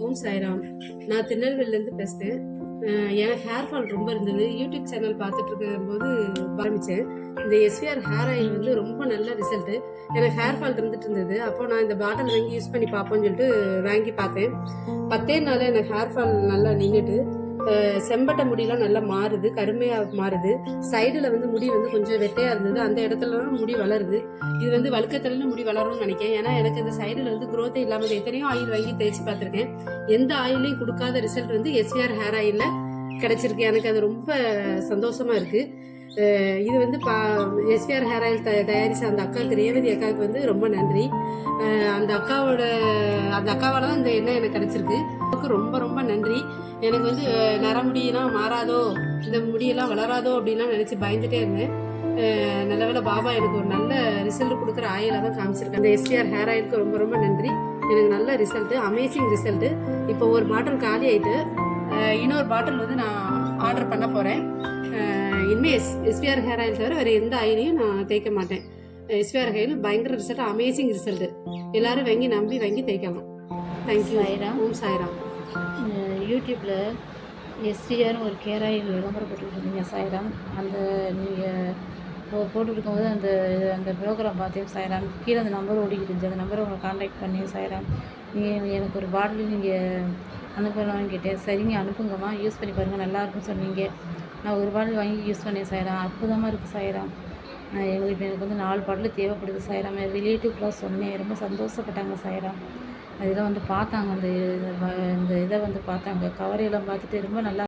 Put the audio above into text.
ஓம் சாய்ராம். நான் திருநெல்வேலியிலேருந்து பேசுகிறேன். எனக்கு ஹேர் ஃபால் ரொம்ப இருந்தது. யூடியூப் சேனல் பார்த்துட்டு இருக்கும்போது ஆரம்பித்தேன். இந்த எஸ்விஆர் ஹேர் ஆயில் வந்து ரொம்ப நல்ல ரிசல்ட்டு. எனக்கு ஹேர் ஃபால் இருந்துட்டு இருந்தது. அப்போ நான் இந்த பாட்டில் வாங்கி யூஸ் பண்ணி பார்ப்போம்னு சொல்லிட்டு வாங்கி பார்த்தேன். 10 நாள் எனக்கு ஹேர் ஃபால் நல்லா நின்றுட்டு, செம்பட்டை முடியெல்லாம் நல்லா மாறுது, கருமையாக மாறுது. சைடில் வந்து முடி வந்து கொஞ்சம் வெட்டையாக இருந்தது, அந்த இடத்துலலாம் முடி வளருது. இது வந்து வழுக்கத்தில முடி வளரும்னு நினைக்கிறேன். ஏன்னா எனக்கு இந்த சைடில் வந்து குரோத்தே இல்லாமல் எத்தனையோ ஆயில் வாங்கி தேய்ச்சி பார்த்துருக்கேன். எந்த ஆயிலையும் கொடுக்காத ரிசல்ட் வந்து எஸ்விஆர் ஹேர் ஆயிலில் கிடச்சிருக்கு. எனக்கு அது ரொம்ப சந்தோஷமாக இருக்குது. இது வந்து எஸ்விஆர் ஹேர் ஆயில் தயாரித்த அந்த அக்காவுக்கு, ரேவதி அக்காவுக்கு வந்து ரொம்ப நன்றி. அந்த அக்காவால் தான் இந்த எண்ணெய் எனக்கு கிடச்சிருக்கு. அவருக்கு ரொம்ப ரொம்ப நன்றி. எனக்கு வந்து நரமுடியெல்லாம் மாறாதோ, இந்த முடியெல்லாம் வளராதோ அப்படின்லாம் நினச்சி பயந்துட்டே இருந்தேன். நல்ல வேளை பாபா எனக்கு ஒரு நல்ல ரிசல்ட் கொடுக்குற ஆயிலை தான் காமிச்சிருக்கேன். அந்த எஸ்விஆர் ஹேர் ஆயிலுக்கு ரொம்ப ரொம்ப நன்றி. எனக்கு நல்ல ரிசல்ட்டு, அமேசிங் ரிசல்ட்டு. இப்போ ஒரு பாட்டில் காலி ஆகிட்டு இன்னொரு பாட்டில் வந்து நான் ஆர்டர் பண்ண போகிறேன். இனிமேல் எஸ்விஆர் ஹேர் ஆயில் தவிர வேறு எந்த ஆயிலையும் நான் தேய்க்க மாட்டேன். எஸ்விஆர் ஆயில் பயங்கர ரிசல்ட், அமேசிங் ரிசல்ட்டு. எல்லோரும் வாங்கி தேய்க்கலாம். தேங்க்யூ. சாய்ராம். ஓம் சாய்ராம். யூடியூப்பில் எஸ்விஆர்னு ஒரு கேர் ஆயில் விளம்பரம் போட்டுருக்கீங்க சாய்ராம். அந்த நீங்கள் போட்டுருக்கும்போது அந்த அந்த ப்ரோக்ராம் பார்த்தேன் சாய்ராம். கீழே அந்த நம்பர் ஓடிக்கிட்டு இருந்துச்சு. அந்த நம்பரை உங்களை காண்டாக்ட் பண்ணி சாய்ராம், நீங்கள் எனக்கு ஒரு பாட்டில் நீங்கள் அனுப்பலாம்னு கேட்டேன். சரிங்க அனுப்புங்கம்மா, யூஸ் பண்ணி பாருங்கள், நல்லாயிருக்குன்னு சொன்னீங்க. நான் ஒரு பாட்டில் வாங்கி யூஸ் பண்ணேன் சாய்ராம். அற்புதமாக இருக்குது சாய்ராம். எனக்கு வந்து 4 பாட்டில் தேவைப்படுது சாய்ராம். ரிலேட்டிவ்க்கெலாம் சொன்னேன், ரொம்ப சந்தோஷப்பட்டாங்க சாய்ராம். அதெல்லாம் வந்து பார்த்தாங்க, அந்த இதை வந்து பார்த்தாங்க, கவரையெல்லாம் பார்த்துட்டு ரொம்ப நல்லா